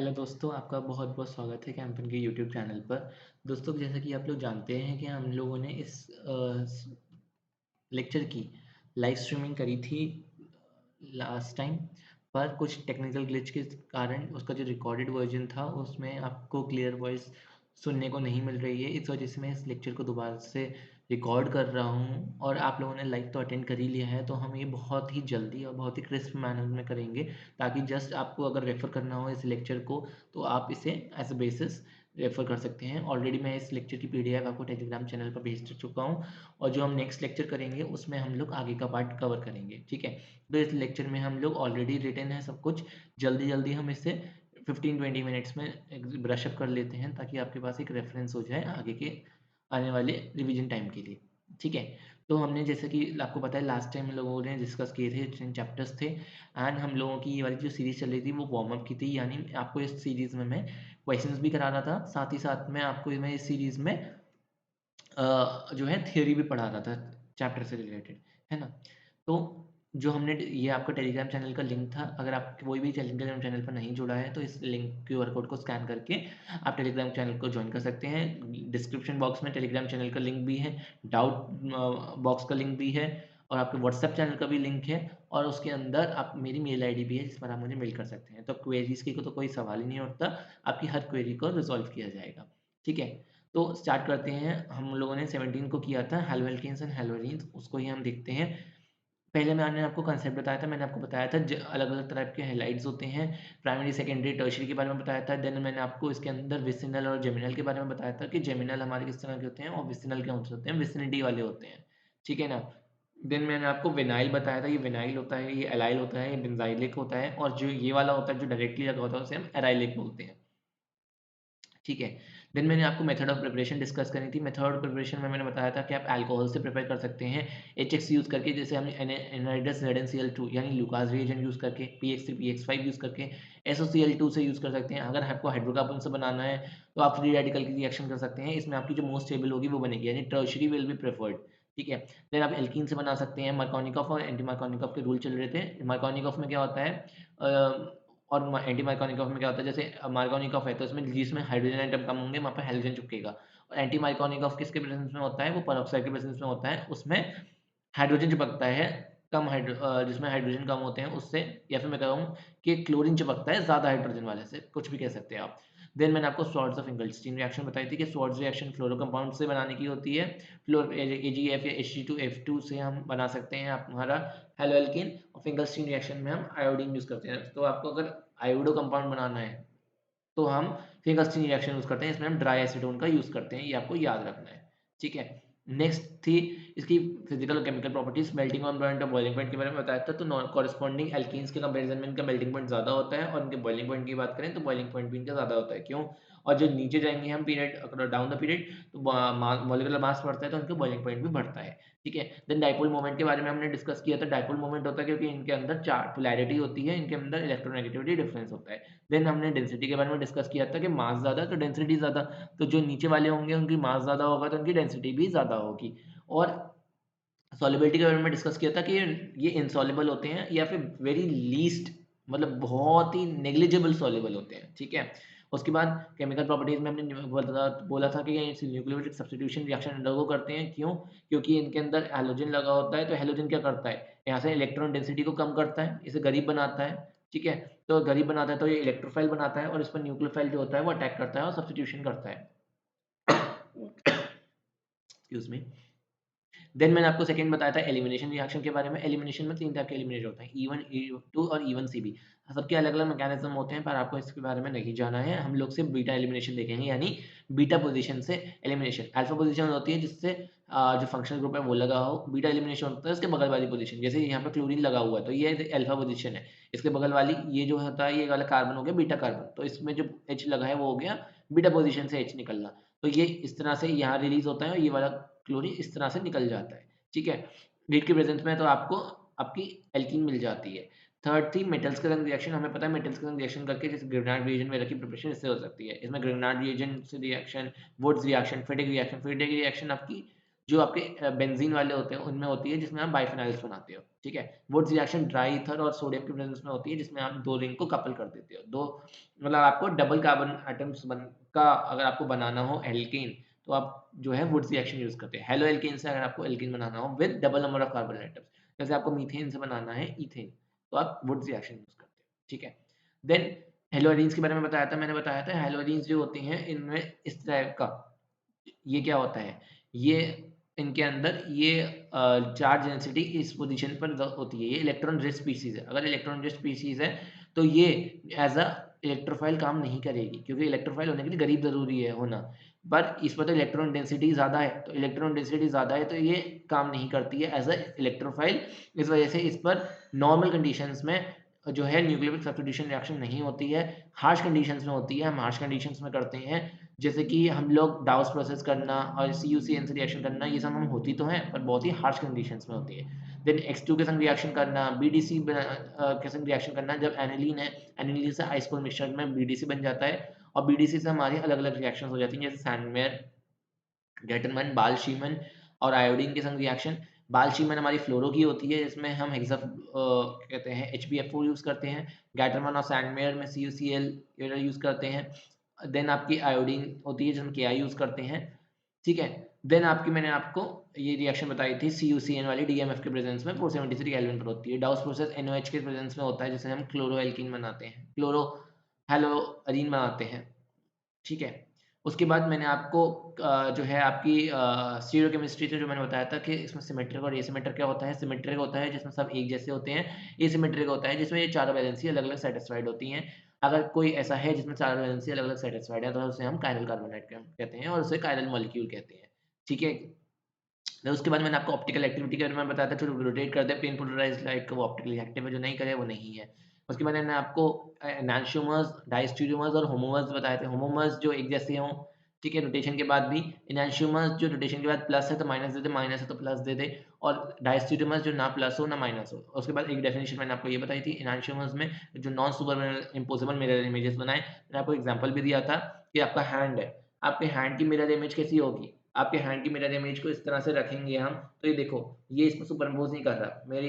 Hello दोस्तों, आपका बहुत-बहुत स्वागत है कैंपन के यूट्यूब चैनल पर। दोस्तों, जैसा कि आप लोग जानते हैं कि हम लोगों ने इस लेक्चर की लाइव स्ट्रीमिंग करी थी लास्ट टाइम, पर कुछ टेक्निकल ग्लिच के कारण उसका जो रिकॉर्डेड वर्जन था उसमें आपको क्लियर वॉइस सुनने को नहीं मिल रही है। इस वजह से मैं इस लेक्चर को दोबारा से रिकॉर्ड कर रहा हूँ और आप लोगों ने लाइव तो अटेंड कर ही लिया है, तो हम ये बहुत ही जल्दी और बहुत ही क्रिस्प मैनर में करेंगे, ताकि जस्ट आपको अगर रेफ़र करना हो इस लेक्चर को तो आप इसे एज अ बेसिस रेफ़र कर सकते हैं। ऑलरेडी मैं इस लेक्चर की पीडीएफ आपको टेलीग्राम चैनल पर भेज चुका हूँ और जो हम नेक्स्ट लेक्चर करेंगे उसमें हम लोग आगे का पार्ट कवर करेंगे, ठीक है। तो इस लेक्चर में हम लोग ऑलरेडी रिटन है सब कुछ, जल्दी जल्दी हम इसे 15-20 मिनट्स में ब्रशअप कर लेते हैं, ताकि आपके पास एक रेफरेंस हो जाए आगे के आने वाले रिवीजन टाइम के लिए, ठीक है। तो हमने जैसे कि आपको पता है लास्ट टाइम हम लोगों ने डिस्कस किए थे 10 चैप्टर्स थे, एंड हम लोगों की ये वाली जो सीरीज़ चल रही थी वो वार्म अप की थी, यानी आपको इस सीरीज़ में मैं क्वेश्चंस भी करा रहा था, साथ ही साथ में आपको मैं इस सीरीज़ में जो है थ्योरी भी पढ़ा रहा था चैप्टर से रिलेटेड, है ना? तो जो हमने ये आपका टेलीग्राम चैनल का लिंक था, अगर आप कोई भी टेलीग्राम चैनल पर नहीं जुड़ा है तो इस लिंक क्यूआर कोड को स्कैन करके आप टेलीग्राम चैनल को जॉइन कर सकते हैं। डिस्क्रिप्शन बॉक्स में टेलीग्राम चैनल का लिंक भी है, डाउट बॉक्स का लिंक भी है और आपके व्हाट्सएप चैनल का भी लिंक है, और उसके अंदर आप मेरी मेल आईडी भी है जिस पर आप मुझे मेल कर सकते हैं। तो क्वेरीज़ की तो कोई सवाल ही नहीं उठता, आपकी हर क्वेरी को रिज़ॉल्व किया जाएगा, ठीक है? तो स्टार्ट करते हैं। हम लोगों ने 17 को किया था हैलोएल्केन्स एंड हैलोजीन्स, उसको ही हम देखते हैं। पहले मैंने आपको कांसेप्ट बताया था, मैंने आपको बताया था अलग-अलग तरह के हैलाइड्स होते हैं, प्राइमरी, सेकेंडरी, टर्शियरी के बारे में बताया था। देन मैंने आपको इसके अंदर विसिनल और जेमिनल के बारे में बताया था कि जेमिनल हमारे किस तरह के होते हैं और विसिनल कौन से होते हैं, विसिनिटी वाले होते हैं, ठीक है ना? देन मैंने आपको विनाइल बताया था, ये विनाइल होता है, ये एलाइल होता है, ये बेंज़ाइलिक होता है, और जो ये वाला होता है जो डायरेक्टली लगा होता है उसे हम एराइलिक बोलते हैं। ठीक है। देन मैंने आपको मेथड ऑफ प्रिपरेशन डिस्कस करी थी। मेथड ऑफ प्रिपरेशन में मैंने बताया था कि आप अल्कोहल से प्रिपेयर कर सकते हैं एचएक्स यूज़ करके, जैसे हमने एनहाइड्रस ZnCl2 यानी लुकास रिएजेंट यूज़ करके, पीएक्स3 पीएक्स5 यूज़ करके, एसोसीएल2 से यूज़ कर सकते हैं। अगर आपको हाइड्रोकार्बन से बनाना है तो आप फ्री रेडिकल की रिएक्शन कर सकते हैं, इसमें आपकी जो मोस्ट स्टेबल होगी वो बनेगी, यानी टर्शियरी विल बी प्रेफर्ड, ठीक है। देन आप एल्कीन से बना सकते हैं। मार्कोनिकॉफ और एंटी मार्कोनिकॉफ के रूल चल रहे थे। मार्कोनिकॉफ में क्या होता है और एंटी मार्कोनिकॉफ में क्या होता है, जैसे मार्कोनिकॉफ है तो इसमें जिसमें हाइड्रोजन एटम कम होंगे वहाँ पे हैलोजन चिपकेगा, और एंटी मार्कोनिकॉफ किसके प्रेजेंस में होता है, वो पेरोक्साइड के प्रेजेंस में होता है, उसमें हाइड्रोजन चिपकता है जिसमें हाइड्रोजन कम होते हैं उससे, या फिर मैं कहूँ कि क्लोरीन चिपकता है ज़्यादा हाइड्रोजन वाले से, कुछ भी कह सकते हैं आप। देन मैंने आपको स्वॉर्ड्स ऑफ इंगलस्टीन रिएक्शन बताई थी कि स्वॉर्ड्स रिएक्शन फ्लोरो कंपाउंड से बनाने की होती है। फ्लोर AgF या Hg2F2 से हम बना सकते हैं आप हमारा हेलो एल्केन, और फिंगलस्टीन रिएक्शन में हम आयोडीन यूज़ करते हैं। तो आपको अगर आयोडो कंपाउंड बनाना है तो हम फिंगलस्टीन रिएक्शन यूज़ करते हैं, इसमें हम ड्राई एसीटोन का यूज़ करते हैं, ये आपको याद रखना है, ठीक है। नेक्स्ट थी इसकी फिजिकल और केमिकल प्रॉपर्टीज। मेल्टिंग पॉइंट और बॉइलिंग पॉइंट के बारे में बताया था, तो नॉन कॉरेस्पॉन्डिंग एल्कीन्स के कंपैरिजन में इनका मेल्टिंग पॉइंट ज़्यादा होता है, और इनके बॉइलिंग पॉइंट की बात करें तो बॉइलिंग पॉइंट भी इनका ज़्यादा होता है, क्यों? और जो नीचे जाएंगे हम पीरियड डाउन द पीरियड, तो मॉलिक्यूलर मास बढ़ता है तो इनका बॉइलिंग पॉइंट भी बढ़ता है, ठीक है। देन डाइपोल मोमेंट के बारे में हमने डिस्कस किया था। डाइपोल मोमेंट होता है क्योंकि इनके अंदर चार पोलैरिटी होती है, इनके अंदर इलेक्ट्रोनेगेटिविटी डिफरेंस होता है। देन हमने डेंसिटी के बारे में डिस्कस किया था कि मास ज़्यादा तो डेंसिटी ज़्यादा, तो जो नीचे वाले होंगे उनकी मास ज़्यादा होगा तो उनकी डेंसिटी भी ज़्यादा होगी। और सॉल्युबिलिटी के बारे में डिस्कस किया था कि ये इनसॉल्युबल होते हैं या फिर वेरी लीस्ट, मतलब बहुत ही नेग्लिजिबल सॉल्युबल होते हैं, ठीक है। उसके बाद केमिकल प्रॉपर्टीज में हमने बोला था कि ये न्यूक्लियोफिलिक सब्स्टिट्यूशन रिएक्शन अंडरगो करते हैं, क्यों? क्योंकि इनके अंदर हैलोजन लगा होता है, तो हैलोजन क्या करता है, यहाँ से इलेक्ट्रॉन डेंसिटी को कम करता है, इसे गरीब बनाता है, ठीक है। तो गरीब बनाता है तो ये इलेक्ट्रोफाइल बनाता है, और इस पर न्यूक्लियोफाइल जो होता है वो अटैक करता है और सब्स्टिट्यूशन करता है। Excuse me. देन मैंने आपको सेकंड बताया था एलिमिनेशन रिएक्शन के बारे में। एलिमिनेशन में 3 टाइप के एलिमिनेशन होते हैं, E1, E2 और E1CB। सबके अलग-अलग मैकेनिज्म होते हैं, पर आपको इसके बारे में नहीं जाना है। हम लोग सिर्फ बीटा एलिमिनेशन देखेंगे, यानी बीटा पोजीशन से एलिमिनेशन। अल्फा पोजीशन होती है जिससे जो फंक्शनल ग्रुप है वो लगा हो। बीटा एलिमिनेशन होता है उसके बगल वाली पोजीशन, जैसे यहाँ पे क्लोरीन लगा हुआ है तो ये अल्फा पोजीशन है। इसके बगल वाली ये जो होता है ये वाला कार्बन हो गया बीटा कार्बन, तो इसमें जो H लगा है वो हो गया बीटा पोजीशन से H निकलना। तो ये इस तरह से यहाँ रिलीज़ होता है और ये वाला क्लोरीन इस तरह से निकल जाता है, ठीक है। हीट के प्रेजेंस में तो आपको आपकी एल्कीन मिल जाती है। थर्ड थी मेटल्स के संग रिएक्शन। हमें पता है मेटल्स के संग रिएक्शन करके जैसे ग्रेनाइट रिएजेंट वगैरह की प्रिपरेशन इससे हो सकती है। इसमें ग्रेनाइट रिएजेंट से reaction, Wurtz reaction, फिटिक reaction. फिटिक reaction आपकी जो आपके बेंजीन वाले होते हैं उनमें होती है, जिसमें आप बाइफेनाइल्स बनाते हो, ठीक है। वुड्स रिएक्शन ड्राई ईथर और सोडियम की प्रेजेंस में होती है, जिसमें आप 2 रिंग को कपल कर देते हो। 2 मतलब आपको डबल कार्बन एटम्स का अगर आपको बनाना हो एल्केन, तो आप जो है वुड्स रिएक्शन यूज़ करते हैं। हेलो एल्केन से अगर आपको एल्केन बनाना हो with double number of carbon atoms, जैसे आपको मीथेन से बनाना है ईथेन, तो आप वुड्स रिएक्शन यूज़ करते हैं, ठीक है। देन हेलोइडिन्स के बारे में बताया था, मैंने बताया था हेलोइडिन्स जो होती हैं इनमें इस टाइप का ये क्या होता है, ये इनके अंदर ये चार्ज डेंसिटी इस पोजीशन पर होती है, ये इलेक्ट्रॉन रिच स्पीशीज़ है। अगर इलेक्ट्रॉन रिच स्पीशीज़ है, तो ये एज़ अ इलेक्ट्रोफाइल काम नहीं करेगी, क्योंकि इलेक्ट्रोफाइल होने के लिए गरीब ज़रूरी है होना। पर इस पर तो इलेक्ट्रॉन डेंसिटी ज़्यादा है, तो इलेक्ट्रॉन डेंसिटी ज़्यादा है, तो ये काम नहीं करती है एज़ अ इलेक्ट्रोफाइल। इस वजह से इस पर नॉर्मल कंडीशंस में जो है न्यूक्लियोफिलिक सब्स्टिट्यूशन रिएक्शन नहीं होती है, हार्श कंडीशंस में होती है। हम हार्श कंडीशंस में करते हैं, जैसे कि हम लोग डाउस प्रोसेस करना और CuCN से रिएक्शन करना, ये सब हम होती तो हैं, पर बहुत ही हार्श कंडीशंस में होती है। देन X2 के संग रिएक्शन करना, BDC के संग रिएक्शन करना, जब एनिलीन है, एनिलीन से आइसकोल मिक्सचर में BDC बन जाता है, और BDC से हमारी अलग-अलग रिएक्शंस हो जाती हैं, जैसे सैंडमेयर, गेटरमैन, बाल-शीमन और आयोडीन के संग रिएक्शन। बाल-शीमन हमारी फ्लोरो की होती है, इसमें हम कहते हैं HbF4 यूज़ करते हैं। गेटरमैन और सैंडमेयर में CuCl यूज़ करते हैं। देन आपकी आयोडीन होती है, जिसमें Ki यूज़ करते हैं, ठीक है। देन मैंने आपको ये रिएक्शन बताई थी CuCN वाली DMF के प्रेजेंस में 473 केल्विन पर होती है। डाउस प्रोसेस NOH के प्रेजेंस में होता है, जिसे हम क्लोरोएल्कीन बनाते हैं, क्लोरो हेलोअरीन बनाते हैं, ठीक है। उसके बाद मैंने आपको जो है आपकी स्टीरियोकेमिस्ट्री से जो मैंने बताया था कि इसमें सिमेट्रिक और एसिमेट्रिक क्या होता है। सिमेट्रिक होता है जिसमें सब एक जैसे होते हैं, एसिमेट्रिक होता है जिसमें ये चारों वैलेंसी अलग-अलग सैटिस्फाइड होती हैं। अगर कोई ऐसा है जिसमें चारों वैलेंसी अलग-अलग सैटिस्फाइड है, तो उसे हम कायरल कार्बन कहते हैं और उसे कायरल मॉलिक्यूल कहते हैं, ठीक है। फिर उसके बाद मैंने आपको ऑप्टिकल एक्टिविटी के बारे में बताया था, जो रोटेट करता है प्लेन पोलराइज्ड लाइट, वो ऑप्टिकली एक्टिव है, जो नहीं करे वो नहीं है। उसके बाद मैंने आपको एनांशियोमर्स, डायस्टेरियोमर्स और होमोमर्स बताए थे। होमोमर्स जो एक जैसे हों, ठीक है, रोटेशन के बाद भी। एनांशियोमर्स जो रोटेशन के बाद प्लस है तो माइनस दे दे, माइनस है तो प्लस दे दे, और डायस्टेरियोमर्स जो ना प्लस हो ना माइनस हो। उसके बाद एक डेफिनेशन मैंने आपको ये बताई थी एनांशियोमर्स में, जो non super impossible mirror images बनाए। मैंने आपको एग्जांपल भी दिया था कि आपका हैंड है, आपके हैंड की मिरर इमेज कैसी होगी, आपके हैंड की मिरर इमेज को इस तरह से रखेंगे हम, तो ये देखो, ये इसको सुपरइम्पोज़ नहीं कर रहा। मेरे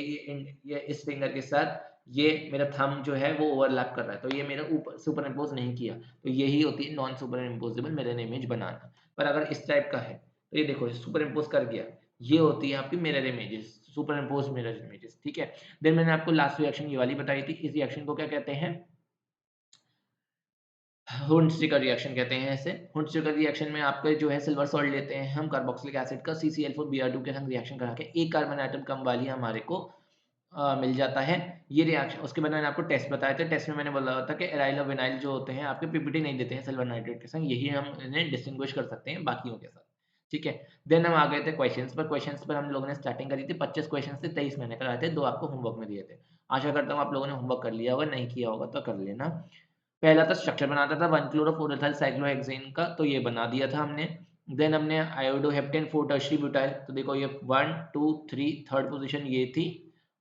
ये इस फिंगर के साथ ये मेरा थंब जो है वो ओवरलैप कर रहा है, तो ये मेरा ऊपर सुपरइम्पोज़ नहीं किया। तो यही होती है नॉन सुपरइम्पोज़ेबल मिरर इमेज बनाना। पर अगर इस टाइप का है, तो ये देखो सुपरइम्पोज़ कर गया। ये होती है आपकी मिरर इमेजेस, सुपरइम्पोज़्ड मिरर इमेजेस, ठीक है। देन मैंने आपको लास्ट रिएक्शन ये वाली बताई थी। इस रिएक्शन को क्या कहते हैं? हुंड-स्टिकर रिएक्शन कहते हैं इसे। हुंड-स्टिकर रिएक्शन में आपका जो है सिल्वर सॉल्ट लेते हैं हम कार्बोक्सिलिक एसिड का CCl4Br2 के साथ रिएक्शन करा के एक कार्बन एटम कम वाली हमारे को मिल जाता है। ये रिएक्शन, उसके बाद मैंने आपको टेस्ट बताए थे। टेस्ट में मैंने बोला था कि एराइल और विनाइल जो होते हैं आपके पीपीटी नहीं देते हैं सिल्वर नाइट्रेट के संग, यही हम इन्हें डिस्टिंग्विश कर सकते हैं बाकियों के साथ, ठीक है। देन हम आ गए थे क्वेश्चंस पर। क्वेश्चंस पर हम लोगों ने स्टार्टिंग करी थी, 25 क्वेश्चंस थे, 23 मैंने कराए थे, 2 आपको होमवर्क में दिए थे। आशा करता हूँ आप लोगों ने होमवर्क कर लिया होगा, नहीं किया होगा तो कर लेना। पहला तो स्ट्रक्चर बनाता था 1-क्लोरो-4-एथाइल साइक्लोहेक्सेन का, तो ये बना दिया था हमने। देन हमने आयोडोहेप्टेन 4 टर्शियरी ब्यूटाइल, तो देखो ये 1, 2, 3 थर्ड पोजीशन ये थी,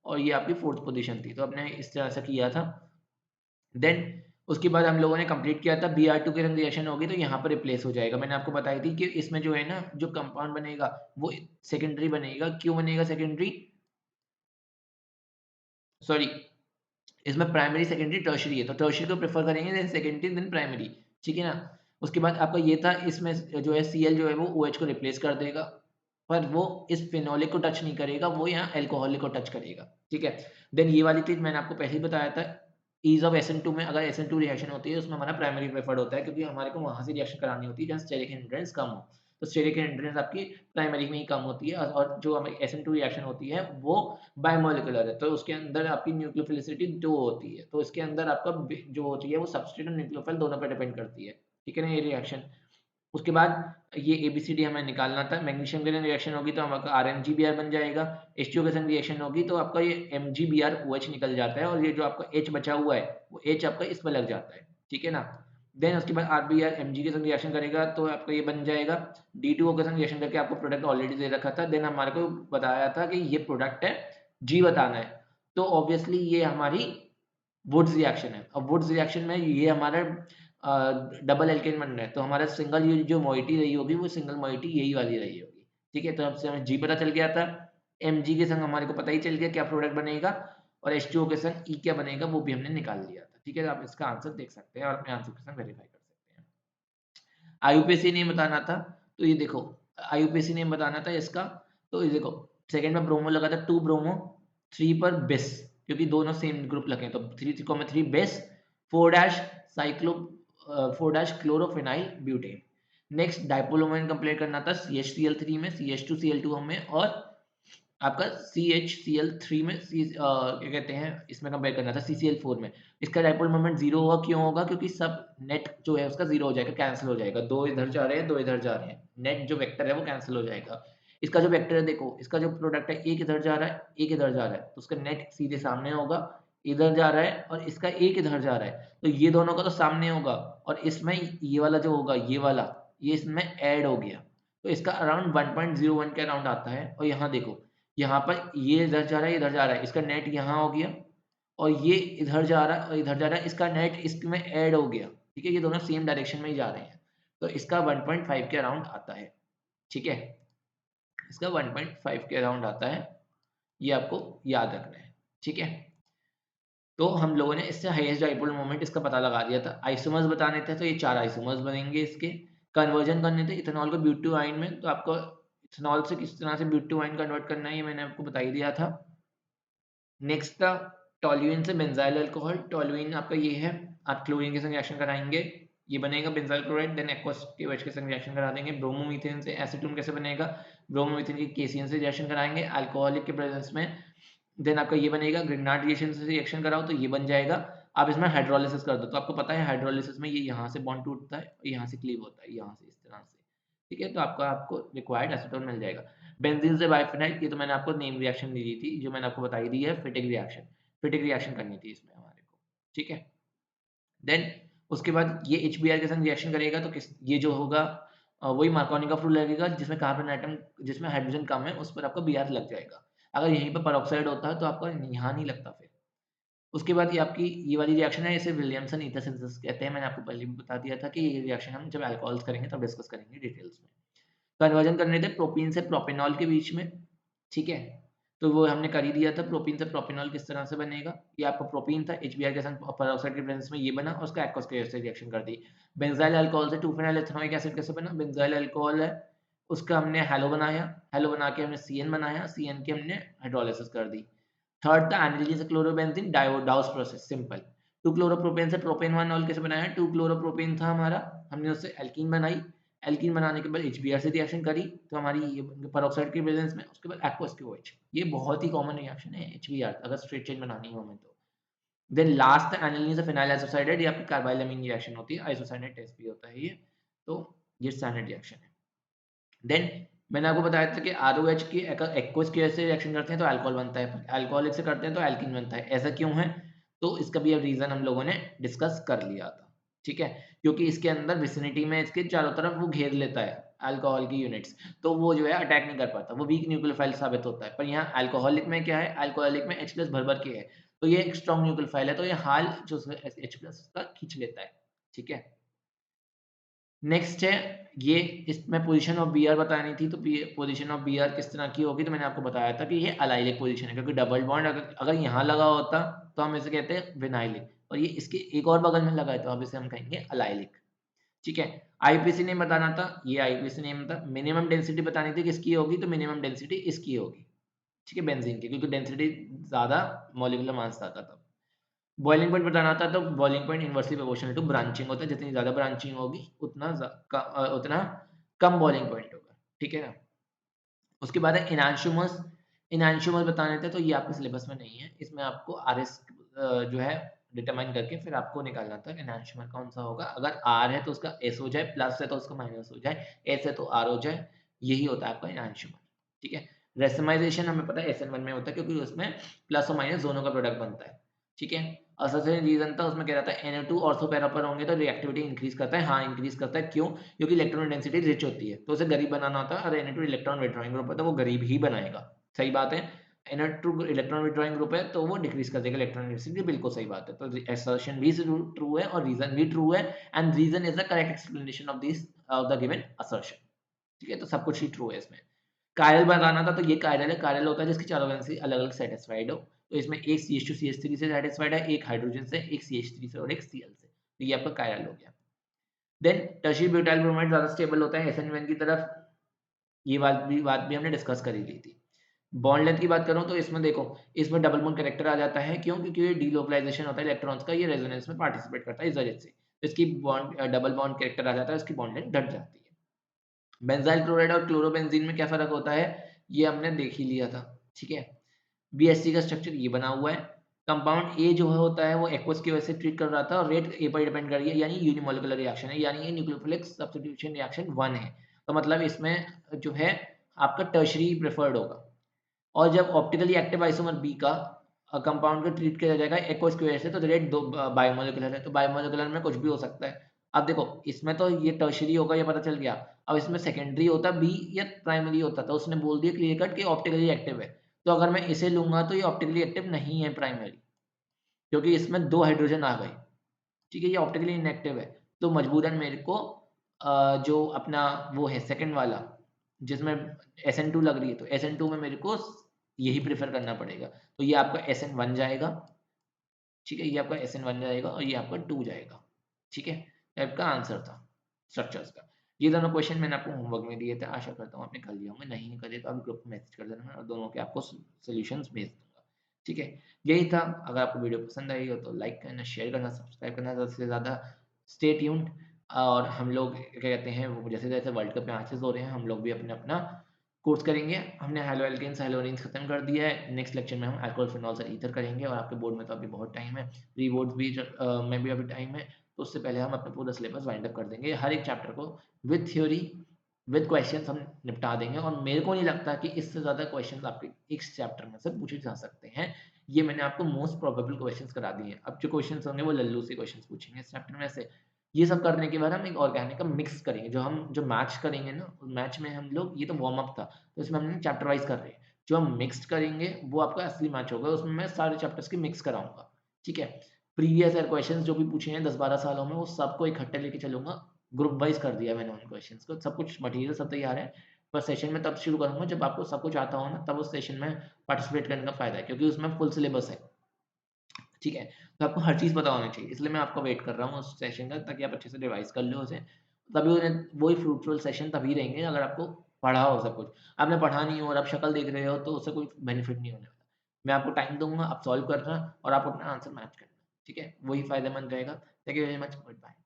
और ये आपकी फोर्थ पोजीशन थी, तो हमने इस तरह से किया था। देन उसके बाद हम लोगों ने कंप्लीट किया था Br2 के संग रिएक्शन होगी तो यहाँ पर रिप्लेस हो जाएगा। मैंने आपको बताई थी कि इसमें जो है ना, जो कंपाउंड बनेगा वो सेकेंडरी बनेगा। क्यों बनेगा सेकेंडरी? सॉरी, इसमें प्राइमरी, सेकेंडरी, टर्शियरी है, तो टर्शियरी को प्रेफर करेंगे, देन सेकेंडरी, देन प्राइमरी, ठीक है ना। उसके बाद आपका ये था, इसमें जो है Cl जो है वो OH को रिप्लेस कर देगा, पर वो इस फिनोलिक को टच नहीं करेगा, वो यहाँ एल्कोहलिक को टच करेगा, ठीक है। देन ये वाली चीज़ मैंने आपको पहले ही बताया था, ईज़ ऑफ SN2 में अगर SN2 रिएक्शन होती है उसमें हमारा प्राइमरी प्रेफर्ड होता है, क्योंकि हमारे को वहाँ से रिएक्शन करानी होती है जहाँ स्टेरिक हिंड्रेंस कम हो। तो स्टेरिक हिंड्रेंस आपकी प्राइमरी में ही कम होती है, और जो हमारी SN2 रिएक्शन होती है वो बायोमोलिकुलर है, तो उसके अंदर आपकी न्यूक्लियोफिलिसिटी 2 होती है, तो इसके अंदर आपका जो होती है वो सबस्ट्रेट और न्यूक्लियोफाइल दोनों पे डिपेंड करती है, ठीक है ना, ये रिएक्शन। उसके बाद ये ABCD हमें निकालना था। मैग्नीशियम के साथ रिएक्शन होगी तो आपका RMgBr बन जाएगा। H2O के साथ रिएक्शन होगी तो आपका ये MgBrOH निकल जाता है, और ये जो आपका H बचा हुआ है वो H आपका इस पर लग जाता है, ठीक है ना। देन उसके बाद RBr Mg के साथ रिएक्शन करेगा तो आपका ये बन जाएगा। D2O के साथ रिएक्शन करके आपको प्रोडक्ट ऑलरेडी दे रखा था, देन हमारे को बताया था कि ये प्रोडक्ट है, G बताना है, तो ऑब्वियसली ये हमारी वुड्स रिएक्शन है। अब वुड्स रिएक्शन में ये हमारा डबल एल्केन बन रहा है, तो हमारा सिंगल ये जो मोइटी रही होगी वो सिंगल मोइटी यही वाली रही होगी, ठीक है, तो अब से हमें जी पता चल गया था, Mg के संग हमारे को पता ही चल गया क्या प्रोडक्ट बनेगा, और H2O के संग E क्या बनेगा वो भी हमने निकाल लिया था। ठीक है, तो आप इसका आंसर देख सकते हैं और अपने आंसर के संग वेरीफाई कर सकते हैं। आईयूपीएसी नेम बताना था, तो ये देखो आईयूपीएसी नेम बताना था इसका, तो ये देखो सेकंड में ब्रोमो लगा था 2 ब्रोमो, 3 पर बेस, क्योंकि दोनों सेम ग्रुप लगे हैं, तो 3 base, 4 dash cyclo 4 dash chlorophenyl butane. Next dipole moment complete करना था CH3L3 में, CH2Cl2 में, और आपका CHCl3 में क्या कहते हैं इसमें कंपेयर करना था CCl4 में। इसका डाइपोल मोमेंट 0 होगा, क्यों होगा? क्योंकि सब नेट जो है उसका 0 हो जाएगा, कैंसिल हो जाएगा। 2 इधर जा रहे हैं, 2 इधर जा रहे हैं। नेट जो वेक्टर है वो कैंसिल हो जाएगा। इसका जो वेक्टर है देखो, इसका जो प्रोडक्ट है एक इधर जा रहा है, एक इधर जा रहा है, तो उसका नेट सीधे सामने होगा, इधर जा रहा है और इसका एक इधर जा रहा है, तो ये दोनों का तो सामने होगा, और इसमें ये वाला जो होगा, ये वाला, ये इसमें ऐड हो गया, तो इसका अराउंड 1.01 के अराउंड आता है। और यहाँ देखो, यहाँ पर ये इधर जा रहा है, इधर जा रहा है, इसका नेट यहाँ हो गया, और ये इधर जा रहा है और इधर जा रहा है, इसका नेट इसमें ऐड हो गया। ठीक है, ये दोनों सेम डायरेक्शन में ही जा रहे हैं, तो इसका 1.5 के अराउंड आता है। ठीक है, इसका 1.5 के अराउंड आता है, ये आपको याद रखना है। ठीक है, तो हम लोगों ने इससे हाईएस्ट डाइपोल मोमेंट इसका पता लगा दिया था। आइसोमर्स बताने थे, तो ये 4 आइसोमर्स बनेंगे इसके। कन्वर्जन करने थे इथेनॉल को ब्यूटेनॉइन में, तो आपको इथेनॉल से किस तरह से ब्यूटेनॉइन कन्वर्ट करना है ये मैंने आपको बता ही दिया था। नेक्स्ट था टोल्यूइन से बेंजाइल अल्कोहल। टोल्यूइन आपका ये है, आप क्लोरीन के संग रिएक्शन कराएंगे, ये बनेगा बेंजाइल क्लोराइड, देन एक्वस के OH के संग रिएक्शन करा देंगे। ब्रोमोमीथेन से एसीटोन कैसे बनेगा? ब्रोमोमीथेन की केसीएन से रिएक्शन कराएंगे अल्कोहलिक के प्रेजेंस में, देन आपका ये बनेगा। ग्रिग्नार्ड रिएक्शन से रिएक्शन कराओ तो ये बन जाएगा। आप इसमें हाइड्रोलिसिस कर दो, तो आपको पता है हाइड्रोलिसिस में ये यहाँ से बॉन्ड टूटता है और यहाँ से क्लीव होता है, यहाँ से इस तरह से। ठीक है, तो आपको रिक्वायर्ड एसीटोन मिल जाएगा। बेंजीन से बाइफिनाइल, ये तो मैंने आपको नेम रिएक्शन दी थी, जो मैंने आपको बताई दी है, फिटिक रिएक्शन। फिटिक रिएक्शन करनी थी इसमें हमारे को। ठीक है, देन उसके बाद ये HBr के संग रिएक्शन करेगा, तो किस ये जो होगा वही मार्कोनी का फ्लू लगेगा, जिसमें कार्बन एटम, जिसमें हाइड्रोजन कम है, उस पर आपका Br लग जाएगा। अगर यहीं पर पेरोक्साइड होता है तो आपका यहाँ नहीं लगता फिर। उसके बाद ये आपकी ये वाली रिएक्शन है, इसे विलियमसन ईथर सिंथेसिस कहते हैं। मैंने आपको पहले भी बता दिया था कि ये रिएक्शन हम जब अल्कोहल्स करेंगे तब डिस्कस करेंगे डिटेल्स में। कन्वर्जन करने थे प्रोपीन से प्रोपेनॉल के बीच में। ठीक है, तो वो हमने कर ही दिया था। प्रोपीन से प्रोपेनॉल किस तरह से बनेगा, ये आपका प्रोपीन था, HBr के साथ पेरोक्साइड के प्रेजेंस में ये बना और उसका एक्वस के एसिड से रिएक्शन कर दी। बेंजाइल अल्कोहल से 2-फेनॉल एथेनोइक एसिड कैसे बना? बेंजाइल अल्कोहल है, उसका हमने हैलो बनाया, हैलो बना के हमने CN बनाया, CN की हमने हाइड्रोलिसिस कर दी। थर्ड था एनिलीन से क्लोरोबेंजीन, डाउस प्रोसेस, सिंपल। 2 क्लोरोप्रोपेन से प्रोपेन 1 ऑल कैसे बनाया? 2 क्लोरोप्रोपेन था हमारा, हमने उससे एल्कीन बनाई, एल्कीन बनाने के बाद HBr से रिएक्शन करी, तो हमारी ये पेरोक्साइड के प्रेजेंस में, उसके बाद एक्वस के OH। ये बहुत ही कॉमन रिएक्शन है HBr, अगर स्ट्रेट चेन बनानी हो हमें तो। देन लास्ट एनिलीन से फिनाइल आइसोसाइनेट, ये आपकी कार्बाइलअमीन रिएक्शन होती है, आइसोसाइनेट टेस्ट भी होता है ये, तो ये साइनेट रिएक्शन है। देन मैंने आपको बताया था कि ROH की एक्वस के से रिएक्शन करते हैं तो अल्कोहल बनता है, अल्कोहलिक से करते हैं तो एल्कीन बनता है। ऐसा क्यों है? तो इसका भी अब रीजन हम लोगों ने डिस्कस कर लिया था। ठीक है, क्योंकि इसके अंदर विसिनिटी में इसके चारों तरफ वो घेर लेता है अल्कोहल की यूनिट्स, तो वो जो है अटैक नहीं कर पाता, वो वीक न्यूक्लियोफाइल साबित होता है। पर यहाँ अल्कोहलिक में क्या है, अल्कोहलिक में H+ भर के है, तो ये एक स्ट्रॉन्ग न्यूक्लियोफाइल है, तो ये हाल जो H+ का खींच लेता है। ठीक है, नेक्स्ट है ये, इसमें पोजीशन ऑफ Br बतानी थी, तो पोजीशन ऑफ Br किस तरह की होगी, तो मैंने आपको बताया था कि ये अलाइलिक पोजीशन है, क्योंकि डबल बॉन्ड अगर यहाँ लगा होता तो हम इसे कहते हैं विनाइलिक, और ये इसके एक और बगल में लगा है तो अब इसे हम कहेंगे अलाइलिक। ठीक है, आईपीसी नेम बताना था, ये आईपीसी नेम था। मिनिमम डेंसिटी बतानी थी किसकी होगी, तो मिनिमम डेंसिटी इसकी होगी। ठीक है, बेंजीन की, क्योंकि डेंसिटी ज़्यादा, मॉलिक्यूलर मास ज़्यादा था। बॉइलिंग पॉइंट बताना था, तो boiling point inversely proportional to branching होता है, जितनी ज़्यादा ब्रांचिंग होगी उतना कम बॉइलिंग पॉइंट होगा। ठीक है ना। उसके बाद है इनांशुमस। इनांशुमस बताने थे, तो ये आपके सिलेबस में नहीं है, इसमें आपको RS जो है डिटरमाइन करके फिर आपको निकालना था इनांशुमर कौन सा होगा। अगर R है तो उसका S हो जाए, प्लस है तो उसका माइनस हो जाए, S है तो R हो जाए, यही होता है आपका इनांशुमर। ठीक है, रेसिमाइजेशन हमें पता है SN1 में होता है, क्योंकि उसमें प्लस और माइनस दोनों का प्रोडक्ट बनता है। ठीक है, असोसिएशन रीजन था, उसमें कह रहा था NO2 ऑर्थो पैरा पर होंगे तो रिएक्टिविटी इंक्रीज करता है। हाँ, इंक्रीज करता है, क्यों? क्योंकि इलेक्ट्रॉन डेंसिटी रिच होती है, तो उसे गरीब बनाना होता है, और Na2 इलेक्ट्रॉन विड्रॉइंग ग्रुप है तो वो गरीब ही बनाएगा। सही बात है, Na2 इलेक्ट्रॉन विड्रॉइंग ग्रुप है तो वो डिक्रीज कर देगा इलेक्ट्रॉन डेंसिटी, बिल्कुल सही बात है। तो असर्शन भी ट्रू है और रीजन भी ट्रू है, and reason is the correct explanation of this the given assertion. ठीक है, तो सब कुछ ही ट्रू है इसमें। कायरल बनाना था तो ये कायरल है, कायरल होता है जिसकी चारों वैलेंसी अलग-अलग सैटिस्फाइड हो। तो इसमें एक CH2CH3 से सैटिस्फाइड है, एक हाइड्रोजन से, एक CH3 से और एक Cl से। तो ये आपका कायरल हो गया। देन टर्शियरी ब्यूटाइल ब्रोमाइड ज़्यादा स्टेबल होता है SN1 की तरफ, ये बात भी हमने डिस्कस कर ही ली थी। बॉन्ड लेंथ की बात करूँ तो इसमें देखो, इसमें डबल बॉन्ड कैरेक्टर आ जाता है, क्यों? क्योंकि ये डीलोकलाइजेशन होता है इलेक्ट्रॉन्स का, ये रेजोनेंस में पार्टिसिपेट करता है इस वजह से। तो इसकी डबल बॉन्ड कैरेक्टर आ जाता है, इसकी बॉन्ड लेंथ घट जाती है। बेंज़ाइल क्लोराइड और क्लोरोबेंजीन में क्या फ़र्क होता है, ये हमने देख ही लिया था, ठीक है? BHC का स्ट्रक्चर ये बना हुआ है। कंपाउंड A जो होता है वो एक्वस की वजह से ट्रीट कर रहा था और रेट A पर डिपेंड कर रही है, यानी यूनिमॉलिक्यूलर रिएक्शन है, यानी ये न्यूक्लियोफिलिक सब्स्टिट्यूशन रिएक्शन 1 है। तो मतलब इसमें जो है आपका टर्शियरी प्रेफर्ड होगा। और जब ऑप्टिकली एक्टिव आइसोमर बी का कंपाउंड को ट्रीट किया जाएगा एक्वस की वजह से, तो रेट दो बायोमोलिकुलर है, तो बायोमोलिकुलर में कुछ भी हो सकता है। अब देखो इसमें तो ये टर्शियरी होगा, ये पता चल गया। अब इसमें सेकेंडरी होता बी या प्राइमरी होता, तो उसने बोल दिया क्लियर कट कि ऑप्टिकली एक्टिव है। तो अगर मैं इसे लूंगा तो ये ऑप्टिकली एक्टिव नहीं है प्राइमरी, क्योंकि इसमें 2 हाइड्रोजन आ गए। ठीक है, ये ऑप्टिकली इनएक्टिव है। तो मजबूरन मेरे को जो अपना वो है सेकंड वाला, जिसमें SN2 लग रही है, तो SN2 में मेरे को यही प्रेफ़र करना पड़ेगा। तो ये आपका SN1 जाएगा, ठीक है? ये आपका SN1 जाएगा और ये आपका 2 जाएगा, ठीक है? ये आपका आंसर था स्ट्रक्चर्स का। ये दोनों क्वेश्चन मैंने आपको होमवर्क में दिए थे, आशा करता हूँ आपने कर लिया होंगे, नहीं करे तो आप ग्रुप में मैसेज कर देना, मैं दोनों के आपको सॉल्यूशंस भेज दूँगा, ठीक है? यही था, अगर आपको वीडियो पसंद आई हो तो लाइक करना, शेयर करना, सब्सक्राइब करना ज़्यादा से ज़्यादा। Stay tuned. और हम लोग क्या कहते हैं, वो जैसे-जैसे वर्ल्ड कप मैचेज़ हो रहे हैं, हम लोग भी अपना-अपना कोर्स करेंगे। हमने हैलो एल्केन्स, हेलोनिन्स खत्म कर दिया है। नेक्स्ट लेक्चर में हम अल्कोहल, फिनोल्स और ईथर करेंगे और आपके बोर्ड में तो अभी बहुत टाइम है। प्री बोर्ड्स भी में भी अभी टाइम है, तो उससे पहले हम अपना पूरा सिलेबस वाइंड अप कर देंगे। हर एक चैप्टर को विद थ्योरी, विद क्वेश्चंस हम निपटा देंगे और मेरे को नहीं लगता कि इससे ज़्यादा क्वेश्चंस आपके इस चैप्टर में से पूछे जा सकते हैं। ये मैंने आपको मोस्ट प्रोबेबल क्वेश्चंस करा दिए हैं। अब जो क्वेश्चंस होंगे वो लल्लू से क्वेश्चंस पूछेंगे इस चैप्टर में से। ये सब करने के बाद हम एक ऑर्गेनिक का मिक्स करेंगे। जो मैच करेंगे ना, मैच में हम लोग, ये तो वार्म अप था, तो इसमें हमने चैप्टर वाइज़ कर रहे हैं। जो हम मिक्स्ड करेंगे वो आपका असली मैच होगा, उसमें मैं सारे चैप्टर्स की मिक्स कराऊँगा, ठीक है? प्रीवियस ईयर क्वेश्चंस जो भी पूछे हैं 10-12 सालों में, वो सबको इकट्ठे लेके चलूँगा। ग्रुप वाइज़ कर दिया मैंने उन क्वेश्चंस को, सब कुछ मटेरियल सब तैयार है। बस सेशन में तब शुरू करूँगा जब आपको सब कुछ आता हो ना, तब उस सेशन में पार्टिसिपेट करने का फ़ायदा है, क्योंकि उसमें फुल सिलेबस है, ठीक है? तो आपको हर चीज़ पता होनी चाहिए, इसलिए मैं आपका वेट कर रहा हूँ उस सेशन का, ताकि आप अच्छे से रिवाइज़ कर लो उसे। तभी उन्हें वही फ्रूटफुल सेशन तभी रहेंगे अगर आपको पढ़ा हो सब कुछ। आपने पढ़ा नहीं हो और आप शक्ल देख रहे हो तो उससे कोई बेनिफिट नहीं होने वाला। मैं आपको टाइम दूँगा, आप सॉल्व करना और आप अपना आंसर मैच करना, ठीक है? वही फ़ायदेमंद रहेगा। Thank you very much, good bye.